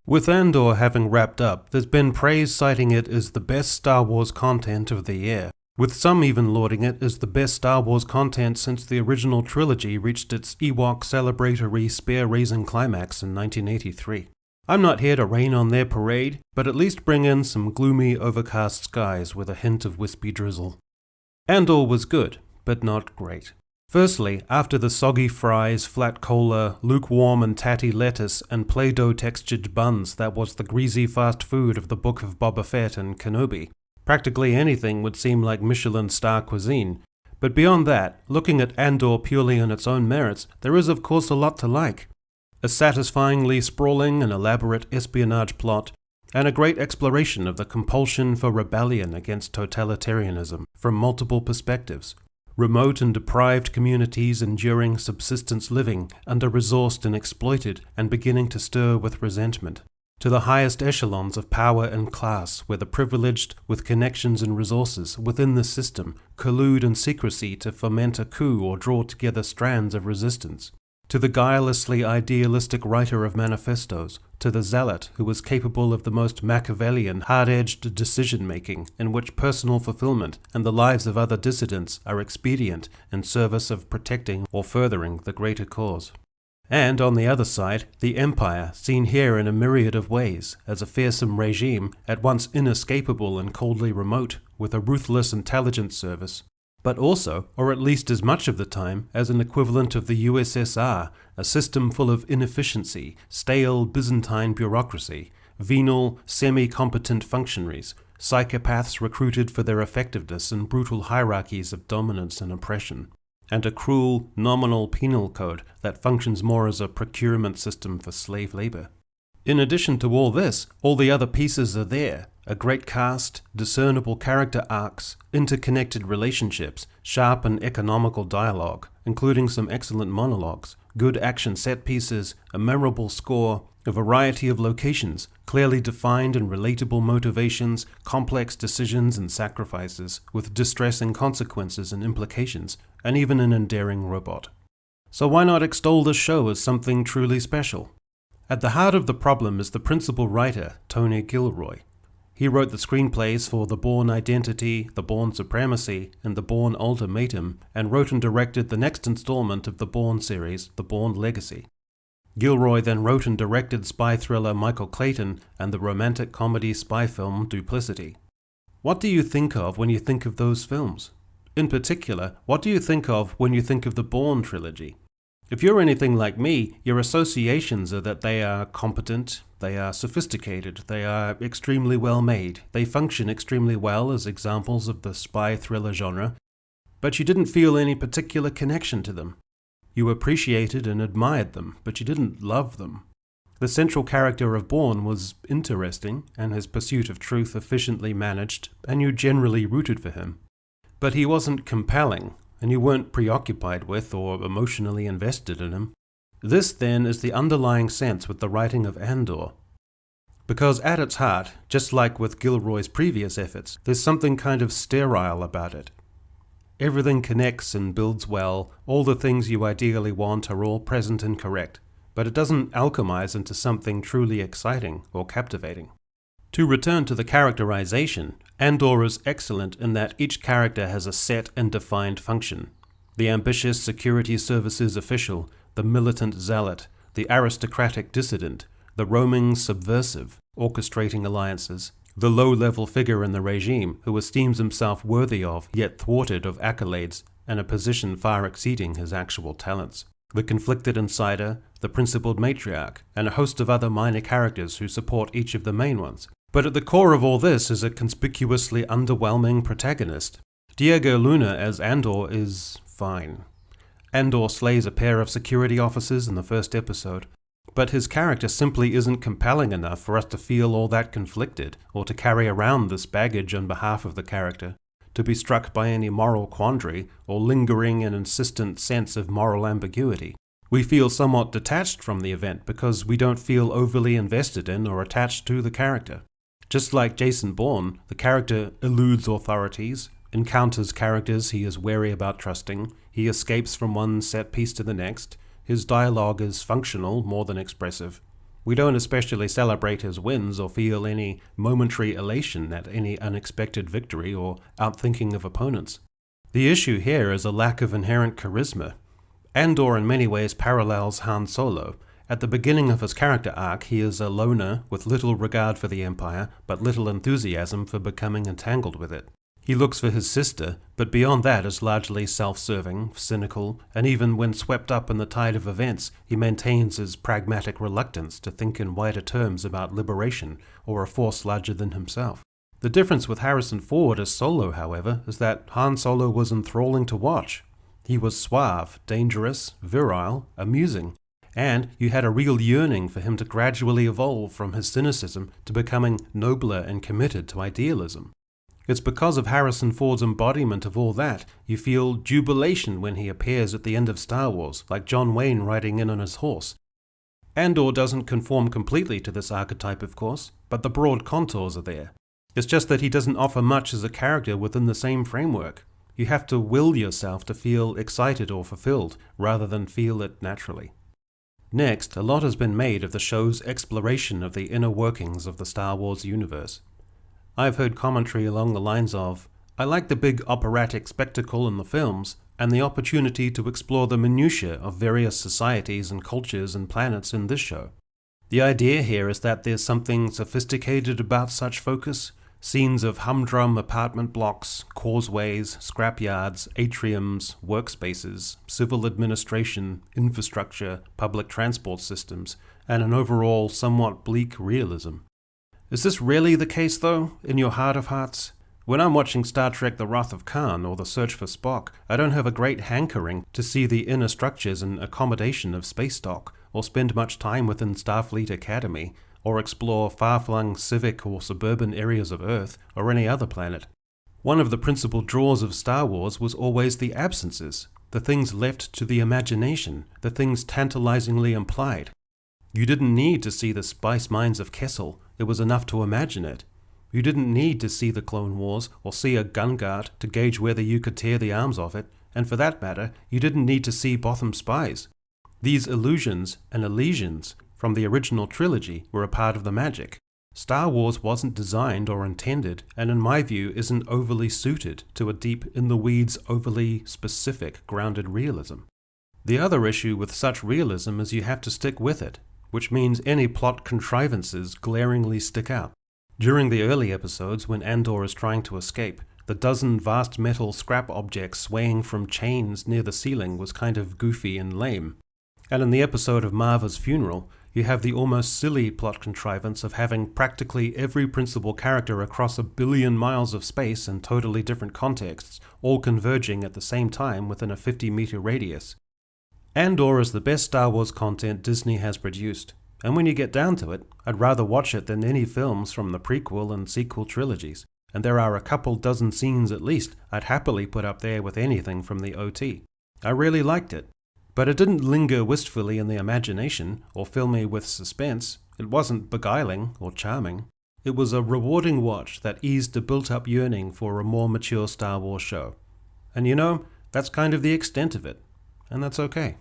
With Andor having wrapped up, there's been praise citing it as the best Star Wars content of the year, with some even lauding it as the best Star Wars content since the original trilogy reached its Ewok celebratory spear-raising climax in 1983. I'm not here to rain on their parade, but at least bring in some gloomy, overcast skies with a hint of wispy drizzle. Andor was good, but not great. Firstly, after the soggy fries, flat cola, lukewarm and tatty lettuce, and Play-Doh textured buns that was the greasy fast food of the Book of Boba Fett and Kenobi, practically anything would seem like Michelin star cuisine. But beyond that, looking at Andor purely on its own merits, there is of course a lot to like. A satisfyingly sprawling and elaborate espionage plot, and a great exploration of the compulsion for rebellion against totalitarianism from multiple perspectives. Remote and deprived communities enduring subsistence living, under-resourced and exploited, and beginning to stir with resentment. To the highest echelons of power and class, where the privileged, with connections and resources within the system, collude in secrecy to foment a coup or draw together strands of resistance. To the guilelessly idealistic writer of manifestos, to the zealot who was capable of the most Machiavellian, hard-edged decision-making in which personal fulfillment and the lives of other dissidents are expedient in service of protecting or furthering the greater cause. And on the other side, the Empire, seen here in a myriad of ways, as a fearsome regime, at once inescapable and coldly remote, with a ruthless intelligence service, but also, or at least as much of the time, as an equivalent of the USSR, a system full of inefficiency, stale Byzantine bureaucracy, venal, semi-competent functionaries, psychopaths recruited for their effectiveness in brutal hierarchies of dominance and oppression, and a cruel, nominal penal code that functions more as a procurement system for slave labor. In addition to all this, all the other pieces are there. A great cast, discernible character arcs, interconnected relationships, sharp and economical dialogue, including some excellent monologues, good action set pieces, a memorable score, a variety of locations, clearly defined and relatable motivations, complex decisions and sacrifices, with distressing consequences and implications, and even an endearing robot. So why not extol this show as something truly special? At the heart of the problem is the principal writer, Tony Gilroy. He wrote the screenplays for The Bourne Identity, The Bourne Supremacy, and The Bourne Ultimatum, and wrote and directed the next installment of the Bourne series, The Bourne Legacy. Gilroy then wrote and directed spy thriller Michael Clayton and the romantic comedy spy film Duplicity. What do you think of when you think of those films? In particular, what do you think of when you think of the Bourne trilogy? If you're anything like me, your associations are that they are competent, they are sophisticated, they are extremely well made, they function extremely well as examples of the spy thriller genre, but you didn't feel any particular connection to them. You appreciated and admired them, but you didn't love them. The central character of Bourne was interesting, and his pursuit of truth efficiently managed, and you generally rooted for him. But he wasn't compelling, and you weren't preoccupied with or emotionally invested in him. This, then, is the underlying sense with the writing of Andor. Because at its heart, just like with Gilroy's previous efforts, there's something kind of sterile about it. Everything connects and builds well, all the things you ideally want are all present and correct, but it doesn't alchemize into something truly exciting or captivating. To return to the characterization, Andor is excellent in that each character has a set and defined function. The ambitious security services official, the militant zealot, the aristocratic dissident, the roaming subversive, orchestrating alliances, the low-level figure in the regime who esteems himself worthy of, yet thwarted of accolades and a position far exceeding his actual talents, the conflicted insider, the principled matriarch, and a host of other minor characters who support each of the main ones. But at the core of all this is a conspicuously underwhelming protagonist. Diego Luna as Andor is fine. Andor slays a pair of security officers in the first episode, but his character simply isn't compelling enough for us to feel all that conflicted, or to carry around this baggage on behalf of the character, to be struck by any moral quandary, or lingering and insistent sense of moral ambiguity. We feel somewhat detached from the event because we don't feel overly invested in or attached to the character. Just like Jason Bourne, the character eludes authorities, encounters characters he is wary about trusting, he escapes from one set piece to the next, his dialogue is functional more than expressive. We don't especially celebrate his wins or feel any momentary elation at any unexpected victory or outthinking of opponents. The issue here is a lack of inherent charisma. Andor in many ways parallels Han Solo. At the beginning of his character arc, he is a loner with little regard for the Empire, but little enthusiasm for becoming entangled with it. He looks for his sister, but beyond that is largely self-serving, cynical, and even when swept up in the tide of events, he maintains his pragmatic reluctance to think in wider terms about liberation or a force larger than himself. The difference with Harrison Ford as Solo, however, is that Han Solo was enthralling to watch. He was suave, dangerous, virile, amusing, and you had a real yearning for him to gradually evolve from his cynicism to becoming nobler and committed to idealism. It's because of Harrison Ford's embodiment of all that you feel jubilation when he appears at the end of Star Wars, like John Wayne riding in on his horse. Andor doesn't conform completely to this archetype, of course, but the broad contours are there. It's just that he doesn't offer much as a character within the same framework. You have to will yourself to feel excited or fulfilled, rather than feel it naturally. Next, a lot has been made of the show's exploration of the inner workings of the Star Wars universe. I've heard commentary along the lines of, I like the big operatic spectacle in the films, and the opportunity to explore the minutiae of various societies and cultures and planets in this show. The idea here is that there's something sophisticated about such focus. Scenes of humdrum apartment blocks, causeways, scrapyards, atriums, workspaces, civil administration, infrastructure, public transport systems, and an overall somewhat bleak realism. Is this really the case, though, in your heart of hearts? When I'm watching Star Trek The Wrath of Khan or The Search for Spock, I don't have a great hankering to see the inner structures and accommodation of space dock, or spend much time within Starfleet Academy, or explore far-flung civic or suburban areas of Earth or any other planet. One of the principal draws of Star Wars was always the absences, the things left to the imagination, the things tantalizingly implied. You didn't need to see the spice mines of Kessel, it was enough to imagine it. You didn't need to see the Clone Wars or see a gun guard to gauge whether you could tear the arms off it, and for that matter, you didn't need to see Botham Spies. These illusions and elisions from the original trilogy were a part of the magic. Star Wars wasn't designed or intended, and in my view isn't overly suited to a deep in-the-weeds, overly specific, grounded realism. The other issue with such realism is you have to stick with it, which means any plot contrivances glaringly stick out. During the early episodes, when Andor is trying to escape, the dozen vast metal scrap objects swaying from chains near the ceiling was kind of goofy and lame. And in the episode of Marva's funeral, you have the almost silly plot contrivance of having practically every principal character across 1 billion miles of space in totally different contexts, all converging at the same time within a 50-meter radius. Andor is the best Star Wars content Disney has produced, and when you get down to it, I'd rather watch it than any films from the prequel and sequel trilogies, and there are a couple dozen scenes at least I'd happily put up there with anything from the OT. I really liked it. But it didn't linger wistfully in the imagination or fill me with suspense. It wasn't beguiling or charming. It was a rewarding watch that eased a built-up yearning for a more mature Star Wars show. And you know, that's kind of the extent of it. And that's okay.